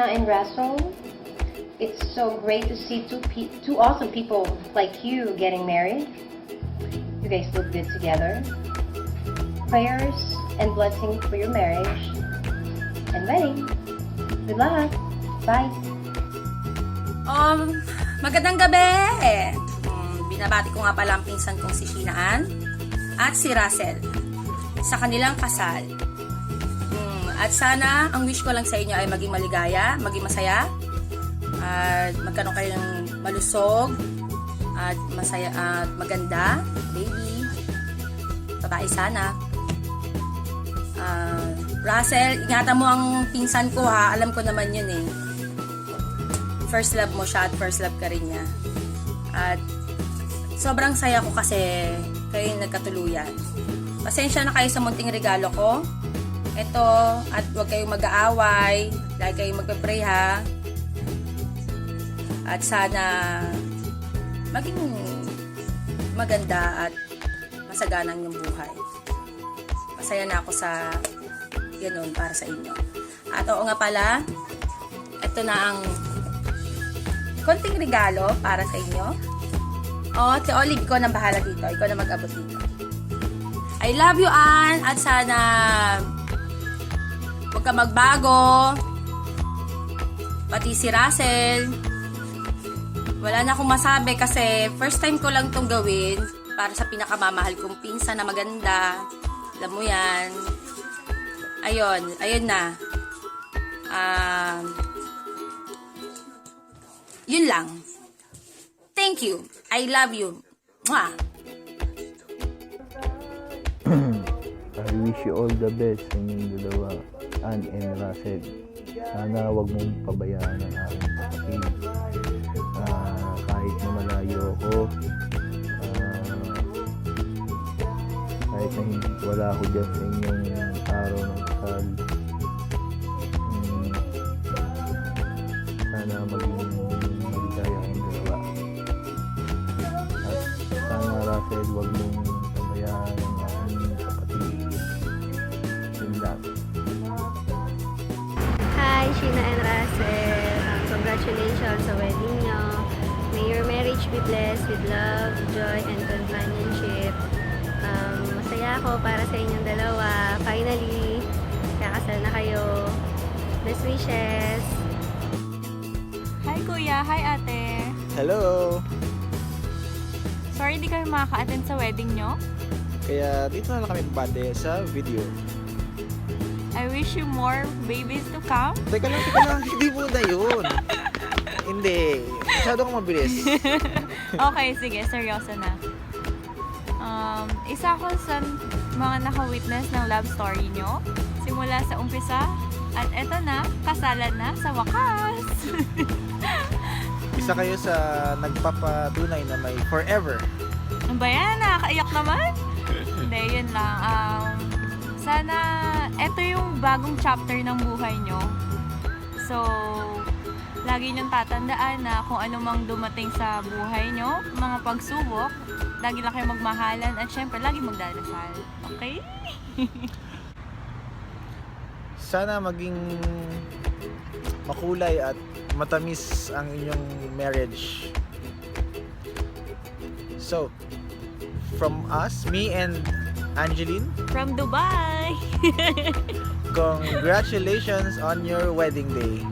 Sheena and Russell. It's so great to see two awesome people like you getting married. You guys look good together. Prayers and blessings for your marriage and wedding. Good luck. Bye. Magandang gabi! Binabati ko nga pala ang pinsan kong si Sheena Ann at si Russell sa kanilang kasal. At sana, ang wish ko lang sa inyo ay maging maligaya, maging masaya, at magkaroon kayo ng malusog, at masaya, at maganda, baby, babae sana. Russell, ingatan mo ang pinsan ko ha, alam ko naman yun eh. First love mo siya at first love ka rin niya. At sobrang saya ko kasi kayo yung nagkatuluyan. Pasensya na kayo sa munting regalo ko. Ito, at huwag kayong mag-aaway. Lagi kayong magpe-pray ha. At sana maging maganda at masaganang yung buhay. Masaya na ako sa ganun para sa inyo. At oo nga pala, ito na ang konting regalo para sa inyo. Si Olive ko nang bahala dito. Ikaw na mag-abot dito. I love you, Ann. At sana huwag ka magbago. Pati si Russell. Wala na akong masabi kasi first time ko lang itong gawin para sa pinakamamahal kong pinsan na maganda. Alam mo yan. Ayun na. Yun lang. Thank you. I love you. Mwah! I wish you all the best sa inyong dalawa, Ann and Russell. Sana wag mong pabayaan ang aking kapatid. Kahit na malayo ako, kahit na wala ako dyan sa inyong araw ng kasal, sana maging maligaya kayong dalawa. At sana, Russell, wag mong pabayaan ang aking kapatid. Yun lang. Hi, Sheena and Russell. Congratulations sa wedding nyo. May your marriage be blessed with love, joy, and companionship. Masaya ako para sa inyong dalawa. Finally, kakasal na kayo. Best wishes! Hi kuya, hi ate. Hello! Sorry hindi kayo makaka-attend sa wedding nyo. Kaya dito na lang kami babate sa video. I wish you more babies to come. Teka lang, hindi mo na yun. Hindi, masyado kang mabilis. Okay, sige, seryoso na. Isa ako sa mga naka-witness ng love story nyo. Simula sa umpisa, at eto na, kasalan na sa wakas. Isa kayo sa nagpapatunay na may forever. Ano ba yan? Nakakaiyak naman? Hindi, yun lang. Sana, eto yung bagong chapter ng buhay nyo. So, lagi nyong tatandaan na kung ano mang dumating sa buhay nyo, mga pagsubok, lagi lang kayo magmahalan at syempre, lagi magdadasal. Okay? Sana maging makulay at matamis ang inyong marriage. So, from us, me and Angeline, From Dubai! congratulations on your wedding day.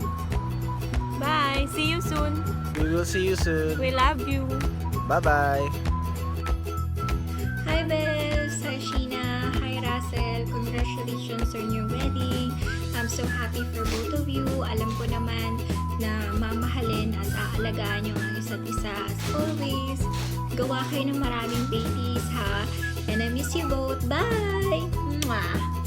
Bye! See you soon! We will see you soon. We love you! Bye-bye. Hi, Bes! Hi, Sheena! Hi, Russell! Congratulations on your wedding! I'm so happy for both of you. Alam ko naman na mamahalin at aalagaan nyo ang isa't isa as always. Gawa kayo ng maraming babies, ha? And I miss you both. Bye! Mwah!